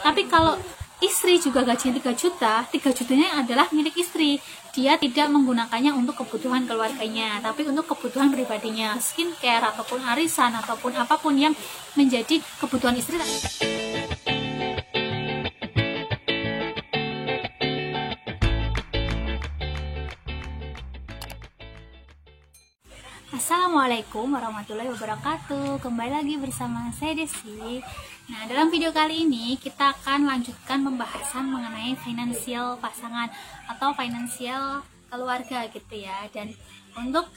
Tapi kalau istri juga gajinya 3 juta, 3 jutanya adalah milik istri. Dia tidak menggunakannya untuk kebutuhan keluarganya, tapi untuk kebutuhan pribadinya, skincare ataupun arisan ataupun apapun yang menjadi kebutuhan istri. Assalamualaikum warahmatullahi wabarakatuh. Kembali lagi bersama saya Desi. Nah, dalam video kali ini kita akan lanjutkan pembahasan mengenai finansial pasangan atau finansial keluarga gitu ya. Dan untuk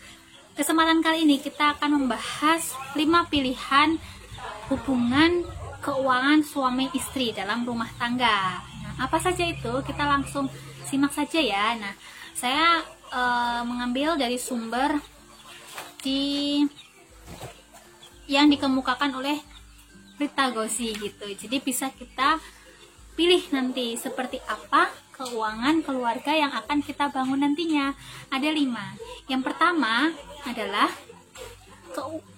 kesempatan kali ini kita akan membahas 5 pilihan hubungan keuangan suami istri dalam rumah tangga. Nah, apa saja itu? Kita langsung simak saja ya. Nah, saya mengambil dari sumber yang dikemukakan oleh Rita Gosi gitu. Jadi bisa kita pilih nanti seperti apa keuangan keluarga yang akan kita bangun nantinya. Ada 5. Yang pertama adalah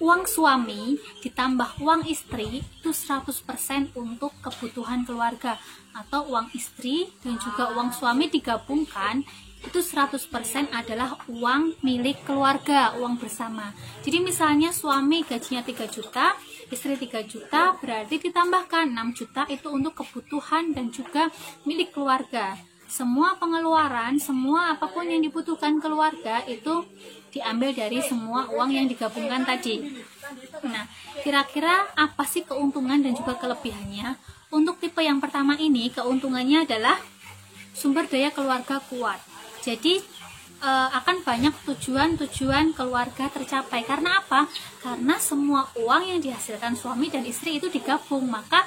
uang suami ditambah uang istri itu 100% untuk kebutuhan keluarga, atau uang istri dan juga uang suami digabungkan itu 100% adalah uang milik keluarga, uang bersama. Jadi misalnya suami gajinya 3 juta, istri 3 juta, berarti ditambahkan 6 juta itu untuk kebutuhan dan juga milik keluarga. Semua pengeluaran, semua apapun yang dibutuhkan keluarga itu diambil dari semua uang yang digabungkan tadi. Nah, kira-kira apa sih keuntungan dan juga kelebihannya? Untuk tipe yang pertama ini, keuntungannya adalah sumber daya keluarga kuat. Jadi akan banyak tujuan-tujuan keluarga tercapai. Karena apa? Karena semua uang yang dihasilkan suami dan istri itu digabung, maka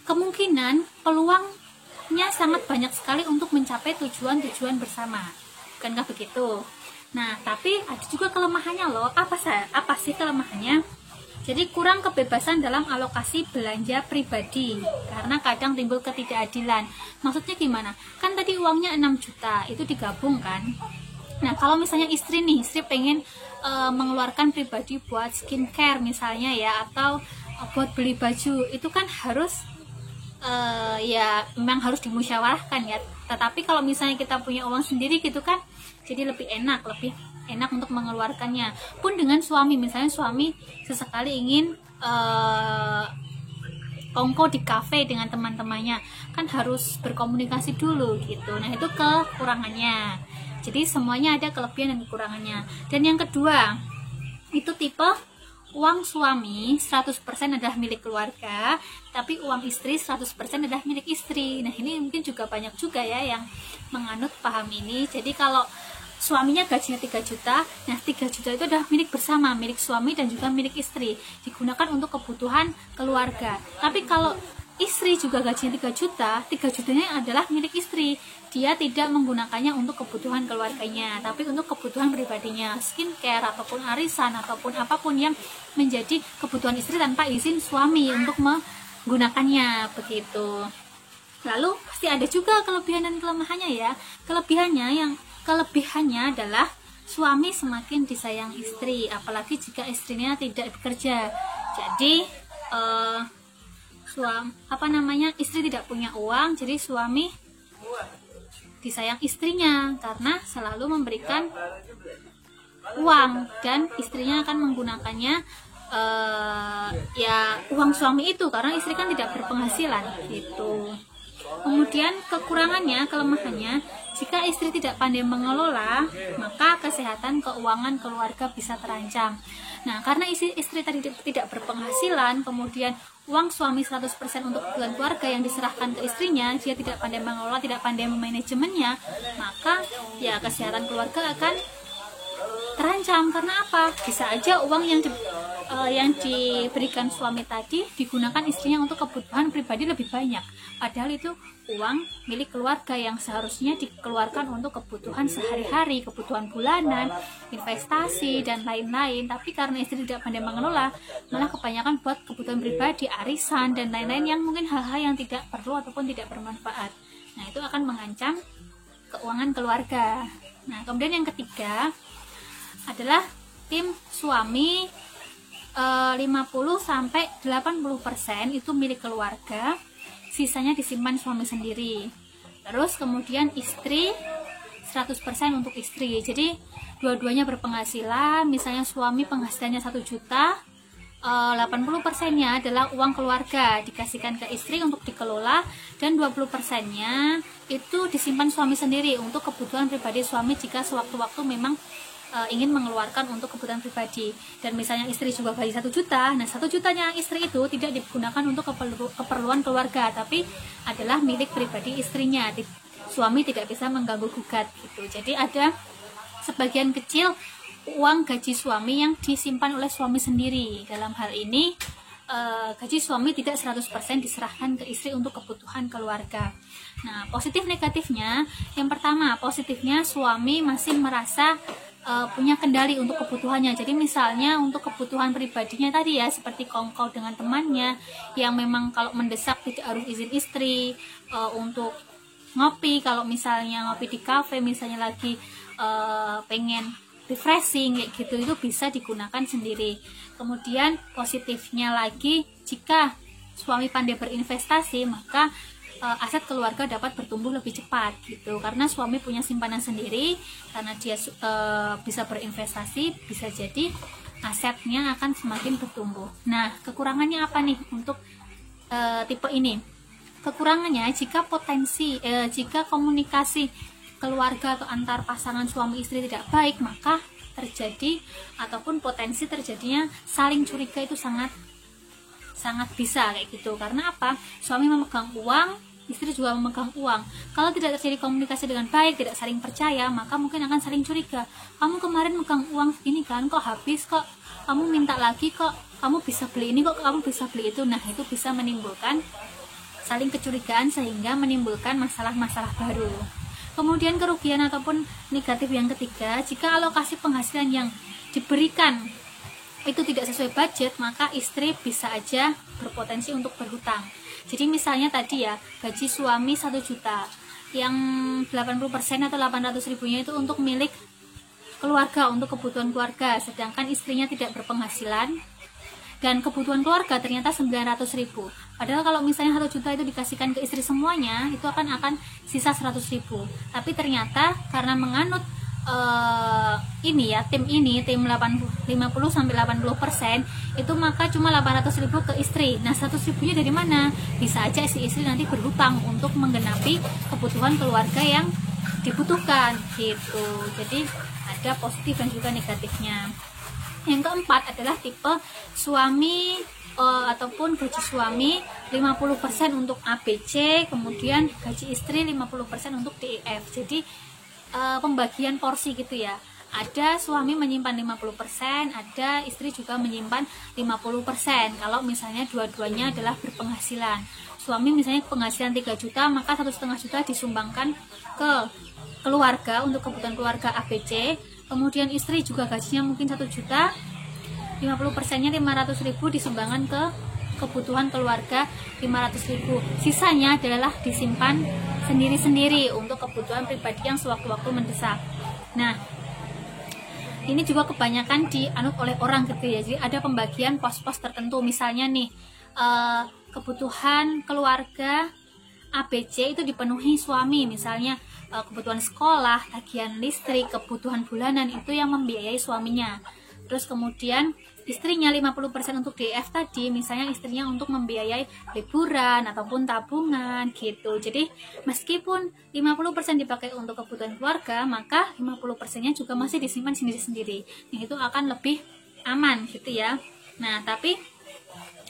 kemungkinan peluangnya sangat banyak sekali untuk mencapai tujuan-tujuan bersama. Bukankah begitu? Nah, tapi ada juga kelemahannya loh. Apa sih kelemahannya? Jadi kurang kebebasan dalam alokasi belanja pribadi karena kadang timbul ketidakadilan. Maksudnya gimana? Kan tadi uangnya 6 juta itu digabung kan. Nah, kalau misalnya istri pengen mengeluarkan pribadi buat skincare misalnya ya, atau buat beli baju, itu kan harus ya memang harus dimusyawarahkan ya. Tetapi kalau misalnya kita punya uang sendiri gitu kan, jadi lebih enak untuk mengeluarkannya. Pun dengan suami, misalnya suami sesekali ingin kongko di kafe dengan teman-temannya, kan harus berkomunikasi dulu gitu. Nah, itu kekurangannya. Jadi semuanya ada kelebihan dan kekurangannya. Dan yang kedua, itu tipe uang suami 100% adalah milik keluarga, tapi uang istri 100% adalah milik istri. Nah, ini mungkin juga banyak juga ya yang menganut paham ini. Jadi kalau suaminya gajinya 3 juta, nah 3 juta itu adalah milik bersama, milik suami dan juga milik istri, digunakan untuk kebutuhan keluarga. Tapi kalau istri juga gajinya 3 juta, 3 jutanya adalah milik istri. Dia tidak menggunakannya untuk kebutuhan keluarganya, tapi untuk kebutuhan pribadinya, skincare ataupun arisan ataupun apapun yang menjadi kebutuhan istri tanpa izin suami untuk menggunakannya begitu. Lalu pasti ada juga kelebihan dan kelemahannya ya. Kelebihannya adalah suami semakin disayang istri, apalagi jika istrinya tidak bekerja. Jadi istri tidak punya uang, jadi suami disayang istrinya karena selalu memberikan uang dan istrinya akan menggunakannya ya uang suami itu, karena istri kan tidak berpenghasilan gitu. Kemudian kelemahannya, jika istri tidak pandai mengelola, maka kesehatan keuangan keluarga bisa terancam. Nah, karena istri tadi tidak berpenghasilan, kemudian uang suami 100% untuk kebutuhan keluarga yang diserahkan ke istrinya, dia tidak pandai mengelola, tidak pandai memanajemennya, maka ya kesehatan keluarga akan terancam. Karena apa? Bisa aja uang yang diberikan suami tadi digunakan istrinya untuk kebutuhan pribadi lebih banyak, padahal itu uang milik keluarga yang seharusnya dikeluarkan untuk kebutuhan sehari-hari, kebutuhan bulanan, investasi dan lain-lain. Tapi karena istri tidak pandai mengelola, malah kebanyakan buat kebutuhan pribadi, arisan dan lain-lain yang mungkin hal-hal yang tidak perlu ataupun tidak bermanfaat. Nah, itu akan mengancam keuangan keluarga. Nah, kemudian yang ketiga adalah tim suami 50-80% itu milik keluarga, sisanya disimpan suami sendiri. Terus kemudian istri 100% untuk istri. Jadi dua-duanya berpenghasilan, misalnya suami penghasilannya 1 juta, 80%-nya adalah uang keluarga dikasihkan ke istri untuk dikelola, dan 20%-nya itu disimpan suami sendiri untuk kebutuhan pribadi suami jika sewaktu-waktu memang ingin mengeluarkan untuk kebutuhan pribadi. Dan misalnya istri juga gaji 1 juta, nah 1 jutanya istri itu tidak digunakan untuk keperluan keluarga, tapi adalah milik pribadi istrinya. Suami tidak bisa mengganggu gugat gitu. Jadi ada sebagian kecil uang gaji suami yang disimpan oleh suami sendiri. Dalam hal ini gaji suami tidak 100% diserahkan ke istri untuk kebutuhan keluarga. Nah, positif negatifnya, yang pertama, positifnya suami masih merasa punya kendali untuk kebutuhannya. Jadi misalnya untuk kebutuhan pribadinya tadi ya, seperti kongkow dengan temannya yang memang kalau mendesak tidak harus izin istri, untuk ngopi, kalau misalnya ngopi di kafe misalnya lagi pengen refreshing kayak gitu, itu bisa digunakan sendiri. Kemudian positifnya lagi, jika suami pandai berinvestasi, maka aset keluarga dapat bertumbuh lebih cepat gitu, karena suami punya simpanan sendiri, karena dia bisa berinvestasi, bisa jadi asetnya akan semakin bertumbuh. Nah, kekurangannya apa nih untuk tipe ini? Kekurangannya jika komunikasi keluarga atau antar pasangan suami istri tidak baik, maka terjadi ataupun potensi terjadinya saling curiga itu sangat bisa kayak gitu. Karena apa? Suami memegang uang, istri juga memegang uang. Kalau tidak terjadi komunikasi dengan baik, tidak saling percaya, maka mungkin akan saling curiga. Kamu kemarin megang uang ini kan, kok habis, kok kamu minta lagi, kok kamu bisa beli ini, kok kamu bisa beli itu. Nah, itu bisa menimbulkan saling kecurigaan sehingga menimbulkan masalah-masalah baru. Kemudian kerugian ataupun negatif yang ketiga, jika alokasi penghasilan yang diberikan itu tidak sesuai budget, maka istri bisa aja berpotensi untuk berhutang. Jadi misalnya tadi ya, gaji suami 1 juta, yang 80% atau 800 ribunya itu untuk milik keluarga, untuk kebutuhan keluarga, sedangkan istrinya tidak berpenghasilan dan kebutuhan keluarga ternyata 900 ribu. Padahal kalau misalnya 1 juta itu dikasihkan ke istri semuanya, itu akan sisa 100 ribu. Tapi ternyata karena menganut tim 50-80% itu, maka cuma 800 ribu ke istri. Nah, 100 ribunya dari mana? Bisa aja si istri nanti berhutang untuk menggenapi kebutuhan keluarga yang dibutuhkan gitu. Jadi ada positif dan juga negatifnya. Yang keempat adalah tipe suami ataupun gaji suami 50% untuk ABC, kemudian gaji istri 50% untuk DEF. Jadi pembagian porsi gitu ya. Ada suami menyimpan 50%, ada istri juga menyimpan 50%. Kalau misalnya dua-duanya adalah berpenghasilan. Suami misalnya penghasilan 3 juta, maka 1,5 juta disumbangkan ke keluarga untuk kebutuhan keluarga ABC. Kemudian istri juga gajinya mungkin 1 juta, 50%-nya 500 ribu disumbangkan ke kebutuhan keluarga 500 ribu. Sisanya adalah disimpan sendiri-sendiri untuk kebutuhan pribadi yang sewaktu-waktu mendesak. Nah, ini juga kebanyakan dianut oleh orang gitu ya. Jadi ada pembagian pos-pos tertentu. Misalnya nih, kebutuhan keluarga ABC itu dipenuhi suami, misalnya kebutuhan sekolah, tagihan listrik, kebutuhan bulanan itu yang membiayai suaminya. Terus kemudian istrinya 50% untuk DF tadi, misalnya istrinya untuk membiayai liburan ataupun tabungan gitu. Jadi meskipun 50% dipakai untuk kebutuhan keluarga, maka 50%-nya juga masih disimpan sendiri-sendiri. Nah, itu akan lebih aman gitu ya. Nah, tapi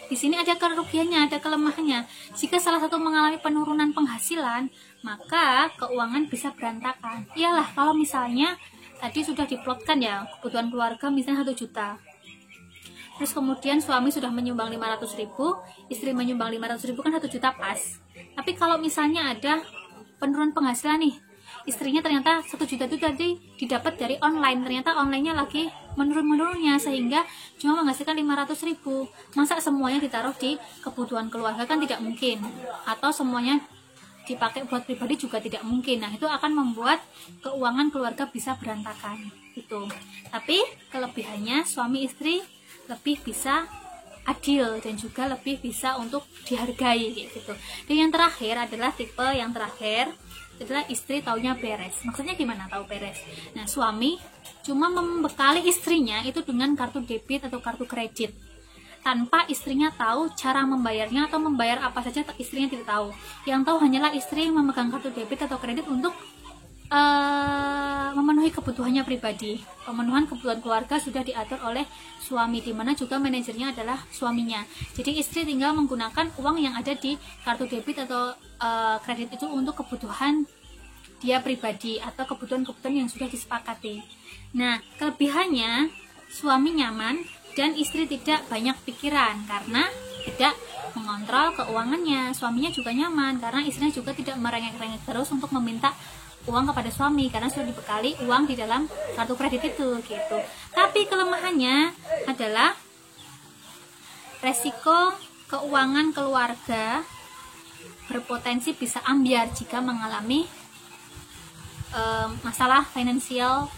di sini ada kerugiannya, ada kelemahannya. Jika salah satu mengalami penurunan penghasilan, maka keuangan bisa berantakan. Iyalah, kalau misalnya tadi sudah diplotkan ya, kebutuhan keluarga misalnya 1 juta. Terus kemudian suami sudah menyumbang 500 ribu, istri menyumbang 500 ribu, kan 1 juta pas. Tapi kalau misalnya ada penurunan penghasilan nih, istrinya ternyata 1 juta itu tadi didapat dari online, ternyata onlinenya lagi menurun-menurunnya sehingga cuma menghasilkan 500 ribu. Masa semuanya ditaruh di kebutuhan keluarga? Kan tidak mungkin. Atau semuanya dipakai buat pribadi juga tidak mungkin. Nah, itu akan membuat keuangan keluarga bisa berantakan gitu. Tapi kelebihannya suami istri lebih bisa adil dan juga lebih bisa untuk dihargai gitu. Dan yang terakhir adalah tipe yang terakhir adalah istri taunya beres. Maksudnya gimana tahu beres? Nah, suami cuma membekali istrinya itu dengan kartu debit atau kartu kredit tanpa istrinya tahu cara membayarnya atau membayar apa saja istrinya tidak tahu. Yang tahu hanyalah istri memegang kartu debit atau kredit untuk memenuhi kebutuhannya pribadi. Pemenuhan kebutuhan keluarga sudah diatur oleh suami, di mana juga manajernya adalah suaminya. Jadi istri tinggal menggunakan uang yang ada di kartu debit atau kredit itu untuk kebutuhan dia pribadi atau kebutuhan-kebutuhan yang sudah disepakati. Nah, kelebihannya suami nyaman dan istri tidak banyak pikiran karena tidak mengontrol keuangannya. Suaminya juga nyaman karena istrinya juga tidak merengek-rengek terus untuk meminta uang kepada suami karena sudah dibekali uang di dalam kartu kredit itu gitu. Tapi kelemahannya adalah resiko keuangan keluarga berpotensi bisa ambyar jika mengalami masalah finansial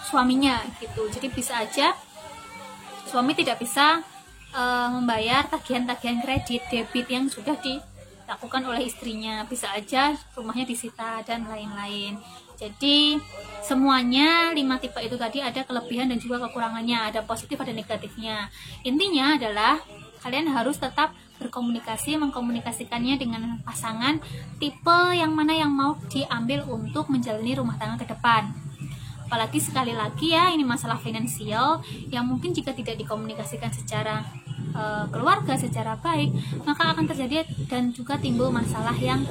suaminya gitu. Jadi bisa aja suami tidak bisa membayar tagihan-tagihan kredit debit yang sudah dilakukan oleh istrinya, bisa aja rumahnya disita dan lain-lain. Jadi semuanya 5 tipe itu tadi ada kelebihan dan juga kekurangannya, ada positif ada negatifnya. Intinya adalah kalian harus tetap berkomunikasi, mengkomunikasikannya dengan pasangan tipe yang mana yang mau diambil untuk menjalani rumah tangga ke depan. Apalagi sekali lagi ya, ini masalah finansial yang mungkin jika tidak dikomunikasikan secara keluarga secara baik, maka akan terjadi dan juga timbul masalah yang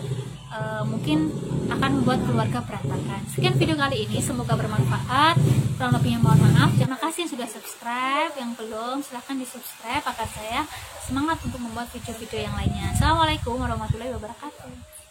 mungkin akan membuat keluarga berantakan. Sekian video kali ini, semoga bermanfaat. Kurang lebihnya mohon maaf. Terima kasih yang sudah subscribe, yang belum silahkan di subscribe agar saya semangat untuk membuat video-video yang lainnya. Assalamualaikum warahmatullahi wabarakatuh.